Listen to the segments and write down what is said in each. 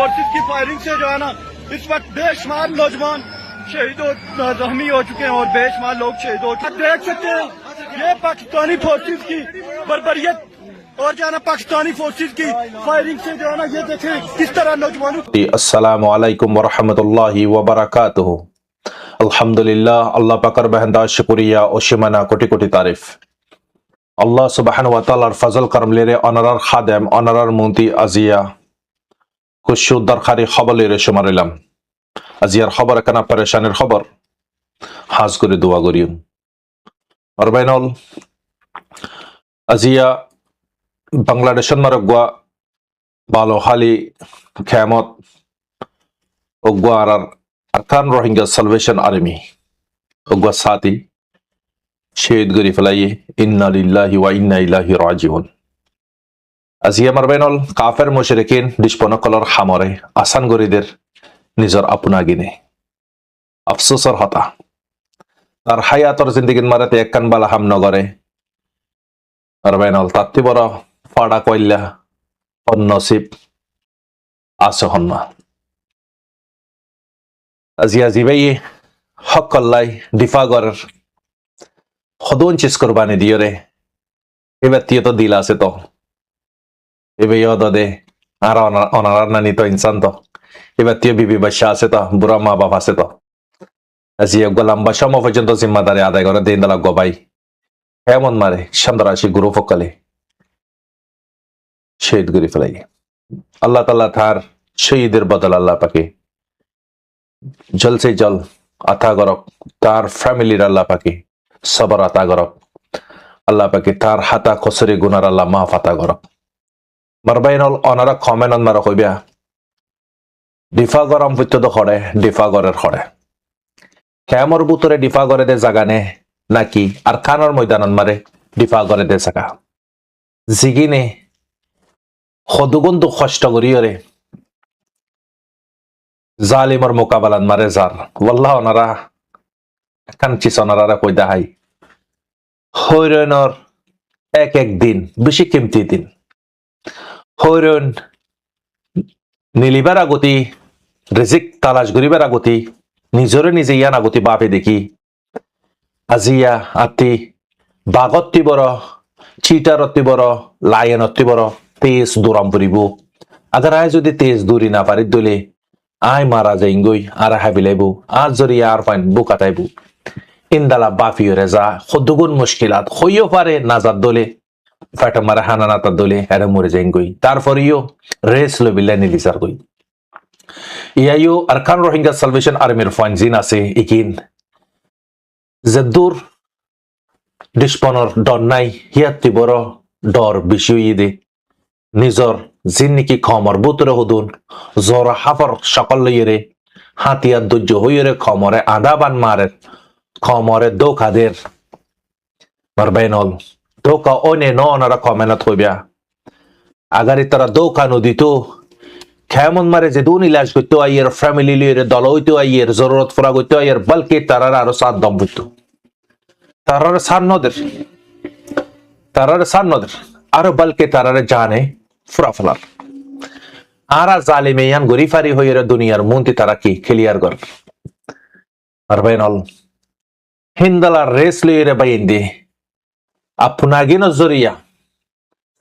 Forces की firing से जो है ना इस वक्त बेशुमार नौजवान शहीद जख्मी हो चुके हैं और बेशुमार लोग शहीद हो चुके हैं। देख सकते हैं ये पाकिस्तानी फोर्सेस की बर्बरियत और जो है ना पाकिस्तानी फोर्सेस की फायरिंग से जो है ना ये देखें किस तरह नौजवानों। अस्सलामु अलैकुम वरहमतुल्लाहि वबरकातुहू। अल्हम्दुलिल्लाह, अल्लाह पाकर बहंदा शुक्रिया और शिमाना कोटि कोटि तारीफ। আল্লাহ সুবহানাহু ওয়া তাআলার ফজল করম লেরে অনারার খাদেম অনারার মুন্তি আজিয়া খুশু দরখারি খবর লেরে শুমারিলাম। আজিয়ার খবর কানা পরেশানের খবর হাজ করে দোয়া করিউন। আর বাইনল আজিয়া বাংলাদেশের মারগুয়া বালো হালি খেমত ওগুয়া আরকান রোহিঙ্গা সালভেশন আর্মি ওগুয়া সাথী শহীদ গরি ফেলাইয়ে ইন্না লিল্লাহি ওয়া ইন্না ইলাইহি রাজিউন। আজিয়া মারবেনল কাফের মুশরিকিন দুশমনকলর হামরে আসান গরিদের নিজর আপনা গিনে আফসোসর হতা তার হায়াতর জিন্দেগিন মারাতে একখান বালা হাম নগরে মারবেনল তাত্তি বড় ফাড়া কইল্লা অন্নসিব আছে হন্না। আজিয়া জিবাই হকল্লাই দিফা গরের সদন চিজ কোরবানি দিও রে এবার তিয় তো দিল আছে তো এবার ইয় দে আর অনারার নানি তো ইনসান তো এবার তিয় বিবি বাচ্চা আছে তো বুড়া মা বাপ আছে তো আজি লম্বা সময় পর্যন্ত জিম্মাদারি আদায় করে দিন দালা গবাই এমন মারে সন্দ্রাসী গুরু ফকালে শহীদ করে ফেলাই। আল্লাহ তাআলা তার শহীদের বদল আল্লাহ পাকে জল সে জল আতা করক, তার ফ্যামিলির আল্লাহ পাকে সবর আতা করক, আল্লাহ পাকে তার হাতা খসরে গুনার আল্লাহ মাফ আতা করক। মারবাইনল অনারা কমেনন মারা কইবা ডিফা গরম পত্য খড়ে ডিফা গরের খড়ে কেমর বুতরে ডিফা গরে দে জাগানে নাকি আর কানর ময়দানন মারে ডিফা গরে দে জাগা জিগিনে সদুগুন্তু কষ্ট করিয়রে জালিমর মোকাবেলান মারে যার ওয়াল্লাহ ওনারা এখন চিসনারা কই দেখাই হইরনর এক এক দিন বেশি কিমতি দিন হইরন নিলিবার আগতি রিজিক তালাশ করিবার আগতি নিজরে নিজে ইয়ান আগতি বাপে দেখি আজিয়া আতি বাগত্তি বড় চিটারত্তি বড় লায়নত্তি বড় তেজ দৌড়াম পড়িব আগার আয় যদি তেজ দৌড়ি না পারি দলে আয় মারা যাই গই আর হাবিলাইব আজ জরি আর ফাইন বুকাতাইব ইন্দালা বাফিও রেজা সদুগুণ মুশকিলাত হইও পারে নাজার দলে ফাটা মারা হানানা তার দলে এরা মরে যাই গই তারপরেও রেস লবিল্লা নিলিসার গই ইয়াইও আরকান রোহিঙ্গা সালভেশন আর্মির ফাইনজিন আছে ইকিন জেদুর ডিসপনর ডর নাই হিয়াতি বড় ডর বেশি দে নিজর জিন নাকি খমর বুতরে হদুন জর হাফর সকল লইরে হাতিয়ার ধৈর্য হইরে খমরে আধা বান মারে খমরে দোকাদের মারবেনল দোকা ওনে ননারা কমেনত হইবা আগারে তারা দোকা নদীত কেমন মারে যে দুন ইলাজ করতে আইয়ের ফ্যামিলি লইরে দল হইতে আইয়ের জরুরত ফুরা করতে আইয়ের বলকে তারার আরো সাত দম হইত তারার সার নদের আরো বলকে তারার জানে ফুরা ফেলার আরা জালিমে ইয়ান গরিফারি হইরে দুনিয়ার মন্ত্রী তারা কি ক্লিয়ার কর মারবেনল হিন্দালা রেস লইরে বাইন্দে আপনা গিন জরিয়া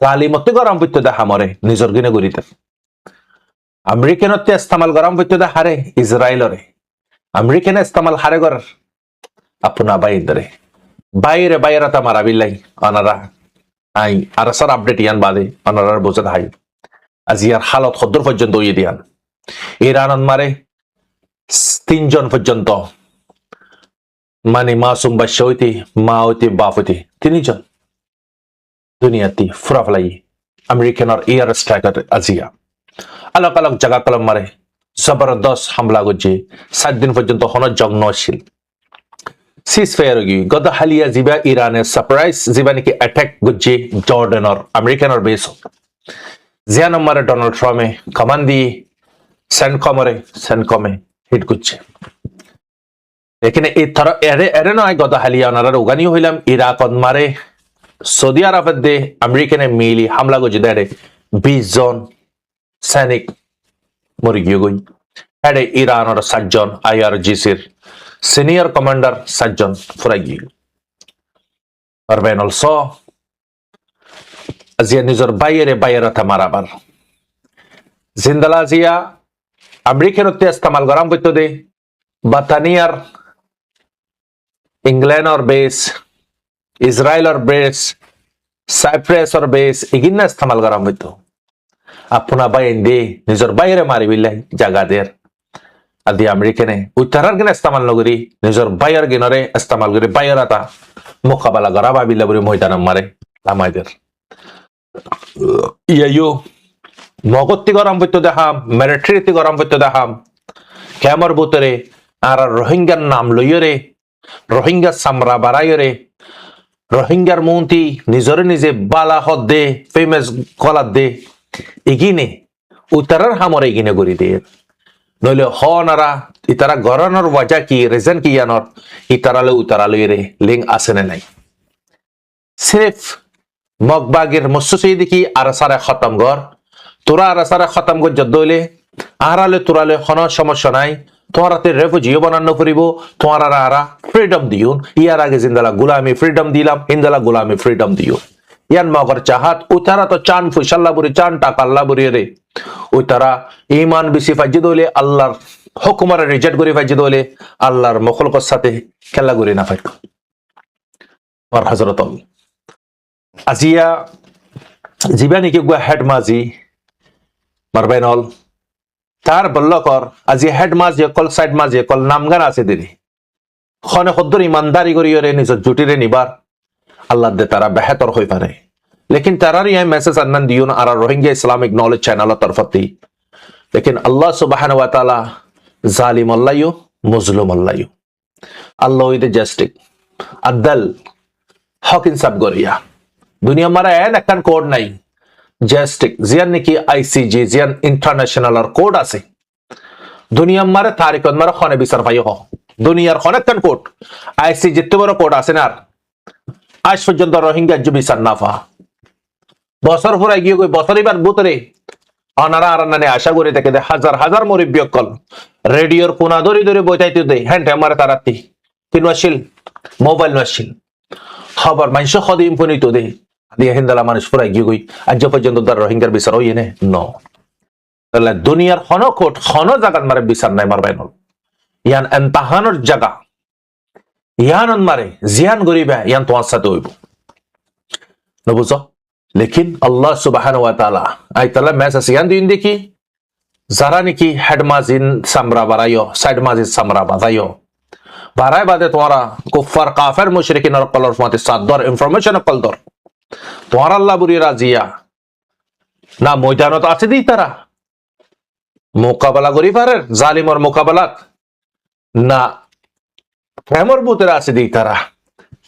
জালিমতে গরম পত্য দেখা মরে নিজর গিনে গরিতে আমেরিকানতে ইস্তেমাল গরম পত্য দে হারে ইসরায়েলরে আমেরিকানে ইস্তেমাল হারে গর আপনা বাইন্দরে বাইরে তা মারা বিলাই অনারা আই আর সার আপডেট ইয়ান বাদে অনারার বোঝা হাই আজিয়ার হালত খদ্দর পর্যন্ত ইয়ে দিয়ান ইরান মারে 3 জন পর্যন্ত মানে মাসুম বাচ্চা হইতে মা হইতে বাপ হইতে 3 জন দুনিয়াতে ফুরা ফেলাই আমেরিকান আর এয়ার স্ট্রাইকার আজিয়া আলাক আলাক জায়গা কলম মারে জবরদস্ত হামলা করছে 7 দিন পর্যন্ত হন যজ্ঞ ছিল সিজ ফায়ার গি গত হালিয়া জিবা ইরানের সারপ্রাইজ জিবা নাকি অ্যাটাক করছে জর্ডানর আমেরিকানর বেস জিয়া নম্বরে ডোনাল্ড ট্রাম্পে কমান দিয়ে সেন্টকমে হিট করছে এখানে এই থর এরে নয় গত হালিয়া ওনারা উগানিও হইলাম ইরাকত মারে সৌদি আরবের দে আমেরিকানে মিলি হামলা করছে দেড়ে 20 জন সৈনিক মরি গিয়ে গই হেডে ইরানের 7জন IRGCর সিনিয়র কমান্ডার 7জন ফুরাই গিয়ে আর বেন অলসো আজিয়া নিজের বাইরে মারাবার জিন্দালা জিয়া আমেরিকার ইস্তেমাল গরম করতে দে বাতানিয়ার ইংল্যান্ডর বেস ইসরায়েলর বেস সাইপ্রাসর বেস এগিনা ইস্তেমাল গরম হইতো আপনা বাইন দে নিজের বাইরে মারি বিলাই জাগাদের আদি আমেরিকানে উত্তরার গিনা ইস্তেমাল নগরী নিজের বাইর গিনরে ইস্তেমাল করি বাইরাতা মোকাবেলা করা ভাবিলা বলে ময়দান মারে আমাদের ইয়াইও মগত্তি গরম হইতো দেখাম মিলিটারিতে গরম হইতো দেখাম কেমর বুতরে আর রোহিঙ্গার নাম লইয়রে রোহিঙ্গা সামরা বাড়াইরে রোহিঙ্গার মন্ত্রী নিজরে নিজে বালা হদ দে ফেমাস কলার দে এগিনে উত্তরার হামর এগিনে করি দে নইলে হনারা ইতারা গরানোর ওয়াজা কি রিজন কি জানর ইতারালে উতারালে রে লিঙ্ক আসে না নাই সির্ফ মগবাগের মুসসুসি দেখি আর সারে খতম গর তোরা আর সারে খতম গর যদ্দইলে আরালে তোরালে কোনো সমস্যা নাই তোমারাতে রেফিউজিও বানানো করিব তোমারা আরা ফ্রিডম দিউন ইয়ার আগে জিন্দালা গুলামি ফ্রিডম দিলাম ইন্দালা গুলামি ফ্রিডম দিও ইয়ান মগর চাহাত উতারা তো চান ফুসাল্লা বুড়ি চান টাকা আল্লাহ বুড়ি রে উতারা ইমান বেশি ফাজি দইলে আল্লাহর হুকুমারে রিজেক্ট করে ফাজি দইলে আল্লাহর মখলুকের সাথে খেলা করে না ফাইত আর হযরত আজিয়া জীবানী কি গুয়া হেড মাজি মারবেনল তার বল্লকর আজি হেড মাঝে কল সাইড মাঝে কল নামগান আছে দিদি খনে খদ্দর ইমানদারি করিয়রে নিজের জুটিরে নিবার আল্লাহ দে তারা বেহতর হয়ে পারে लेकिन তারার এই মেসেজ আনন দিও না আর রোহিঙ্গা ইসলামিক নলেজ চ্যানেল তরফতি लेकिन আল্লাহ সুবহানাহু ওয়া তাআলা জালিম আল্লাহু মুজলুম আল্লাহু আল্লাহ ইদে জাস্টিক আদল হক ইনসাফ গরিয়া দুনিয়া মারা একখান কোড নাই জাস্টিক জিয়ান নাকি আইসিজি জিয়ান ইন্টারন্যাশনাল আর কোড আছে দুনিয়া মারে তারিখত মারে খনে বিচার পাই হ দুনিয়ার খনেকখান কোড আইসিজি যেতে বড় কোড আছে না আজ পর্যন্ত রোহিঙ্গা বিচার না পা বছর পরে গিয়ে কই বছরইবার বুতরে অনারা আরান্নানে আশা করে থেকে হাজার হাজার মরিব্যকল রেডিওর কোনা ধরে ধরে বইতাইতে দে হ্যাঁ আমার তারাতি কিনওয়াশিল মোবাইল নশিল খবর মানুষ খদিম ফোনিত দে দিয়ে হিন্দালা মানুষ পুরাই গিয়ে গই আজ পর্যন্ত তার রোহিঙ্গার বিচার হই নে ন তাহলে দুনিয়ার কোট জায়গাত মারে বিচার নাই মারবাই নল ইয়ান এন্তাহানোর জায়গা ইয়ান মারে জিয়ান গরিবা ইয়ান তোমার সাথে হইব নবুঝ लेकिन अल्लाह सुबहानाहु वा ताआला आई ताला मैसेज यान दिन देखी जरा निकी हेड माजिन समरा बारायो साइड माजिन समरा बादायो बाराय बादे तुम्हारा कुफार काफिर मुशरिकिन और कलर फते सादर इंफॉर्मेशन कल दर तुम्हारा अल्लाह बुरी राजिया ना ময়দানত আছে দি তারা মোকাবেলা করি পারে জালিমর মোকাবেলাত না প্রেমর বুতের আছে দি তারা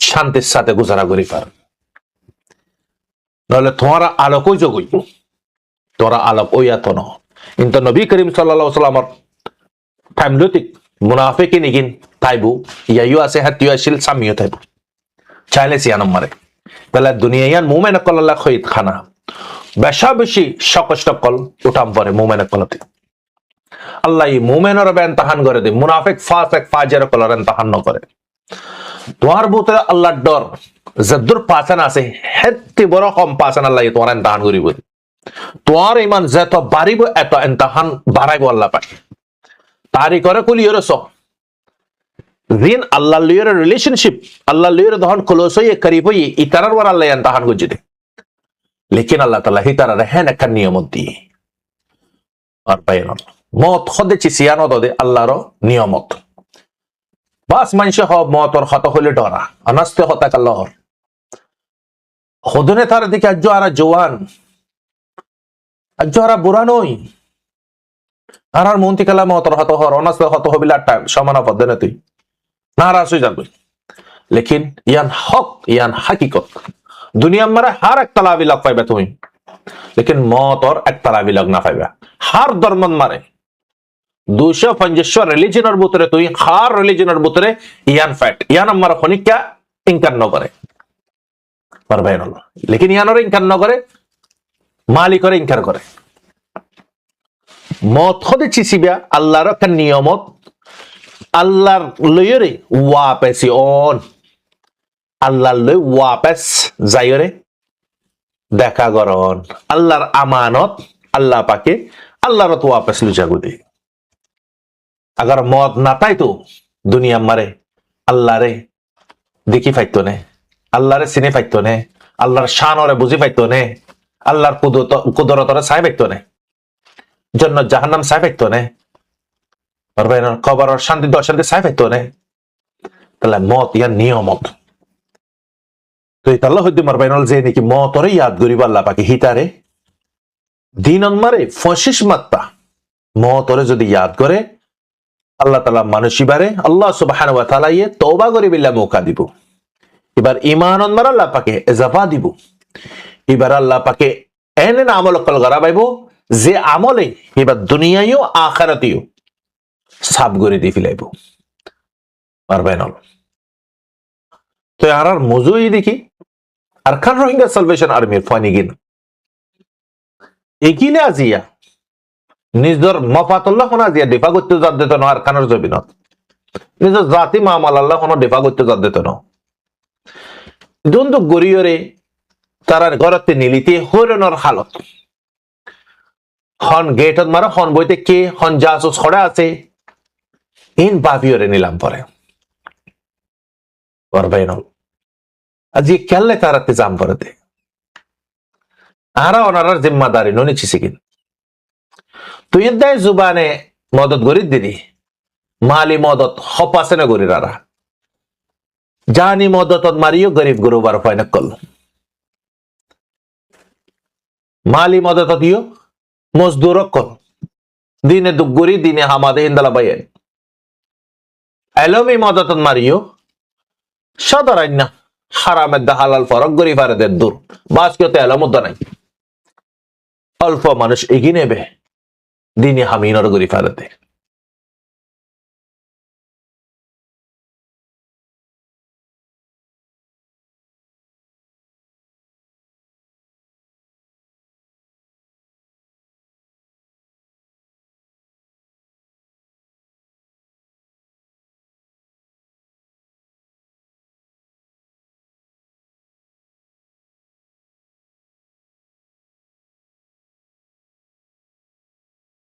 শান্তির সাথে গুজারা করি পারে নহলে তোমারা আলোক ওই জগই তোরা আলোক ওই এত ন কিন্তু নবী করিম সাল্লাল্লাহু আলাইহি ওয়াসাল্লামর ফ্যামিলিতে মুনাফিক নিগিন তাইবু ইয়াইও আছে হাতিও আসিল সামিও তাইবু চাইলে সিয়ান মারে তাহলে দুনিয়ায়ান মুমিন কল্লাহ খৈত খানা বেশা বেশি সকষ্ট কল উঠাম পরে মুমিন কলতে আল্লাহ মুমিনের বেনতাহান করে দে মুনাফিক ফাসিক ফাজির কলর বেনতাহান ন করে তোমার ভিতরে আল্লাহর ডর যদ্দুর পাছান আছে হেত্তি বড় কম পাছান আল্লাহ তোমার এমতাহান করিব তোমার ইমান যত বাড়িব এত এমতাহান বাড়াইব আল্লাহ পাক তারি করে কুলিয়র সব দিন আল্লাহ লিয়র রিলেশনশিপ আল্লাহ লিয়র দহন ক্লোজ হয়ে করিব ইতারার ওর আল্লাহ এমতাহান করছে দে লেকিন আল্লাহ তাআলা হিতারা রেহেন একটা নিয়মত দিয়ে আর পাইন মত খদে চিসিয়ানো দে আল্লাহর নিয়মত বাস মানুষ হব মতর হত হলে ডরা অনাস্তে হতা কাল্লাহর খুদনে তার দিকে আজ আর জওয়ান আজ আর বুড়া নই আর মন্ত্রী কালা মতর হত হর অনাস্তে হত হবিলা টাইম সমান পদ্ধতি তুই নারাজ হয়ে যাবে লেকিন ইয়ান হক ইয়ান হাকিকত দুনিয়া মারে হার এক তালাবি লগ পাইবা তুমি লেকিন মতর এক তালাবি লগ না পাইবা হার ধর্মন মারে 250 রিলিজনের ভিতরে তুই হার রিলিজনের ভিতরে ইয়ান ফ্যাক্ট ইয়ান আমার খনিকা ইনকার ন করে পারবে না লেকিন ইয়ানর ইনকার ন করে মালিকরে ইনকার করে মত হতে চিসিবা আল্লাহর একটা নিয়মত আল্লাহর লয়রে ওয়াপেসি অন আল্লাহর লই ওয়াপেস যাইরে দেখা করন আল্লাহর আমানত আল্লাহ পাকে আল্লাহর তো ওয়াপেস লুচাগুদি আগার মত না তাই তো দুনিয়া মারে আল্লাহরে দেখি ফাইতো নে আল্লাহরে চিনি ফাইতো নে আল্লাহর শানরে বুঝি ফাইতো নে আল্লাহর কুদরতরে চাই ফাইতো নে জন্য জাহান্নাম চাই ফাইতো নে খবরের শান্তি অশান্তি চাই ফাইতো নে তাহলে মত ইয়ার নিয়মত তো ইতাল্লাহ হইতে মারবাইনল যে নাকি মতরে ইয়াদ করিব আল্লাহ পাকে হিতারে দিন মারে 25 মাত্রা মতরে যদি ইয়াদ করে আল্লাহ তাআলা মানুষিবারে আল্লাহ সুবহানাহু ওয়া তাআলা ইয়ে তওবা করি বিল্লাহ মৌকা দিব এবার ঈমান মার আল্লাহ পাকে ইজাফা দিব এবার আল্লাহ পাকে এনে আমল কল গরাবাইব যে আমলে এবার দুনিয়ায়ও আখিরাতেও সাব করে দি ফিলাইব পারবেনল তো আর মজুই দেখি আর খান রোহিঙ্গা সালভেশন আর্মির ফানিগিন এগিনে আজিয়া নিজের মফাতুল্লাহ কোন আজিয়া দিফা করতে যাত দিত না আর খানের জবিনত নিজের জাতি মামাল আল্লাহ কোন দিফা করতে যাত দিত না দ্বন্দ্ব গরিয়রে তারা ঘরতে নিলিতে হরণর হালত হন গেটত মারা হন বইতে কে হন জাসুস খড়া আছে ইন বাবিয়রে নিলাম পরে পারবেনল আজি কেলে তারাতে জাম করে দে আরা ওনার জিম্মাদারি ননি ছিসিকিন তুই দায় জুবানে মদত গরিব দিদি মালি মদত হপাসে না গরিরারা জানি মদত মারিও গরিব গুরুবার ফাইনা কল মালি মদত দিও মজদুর কল দিনে দুগুরি দিনে হামাদে হিন্দালা বাইন এলমি মদত মারিও সাধারণ না হারামের দা হালাল ফরক গরিবারদের দূর বাস কেউ এলামত নাই অল্প মানুষ এগিয়ে নেবে দিনে হামিনর গরিবারতে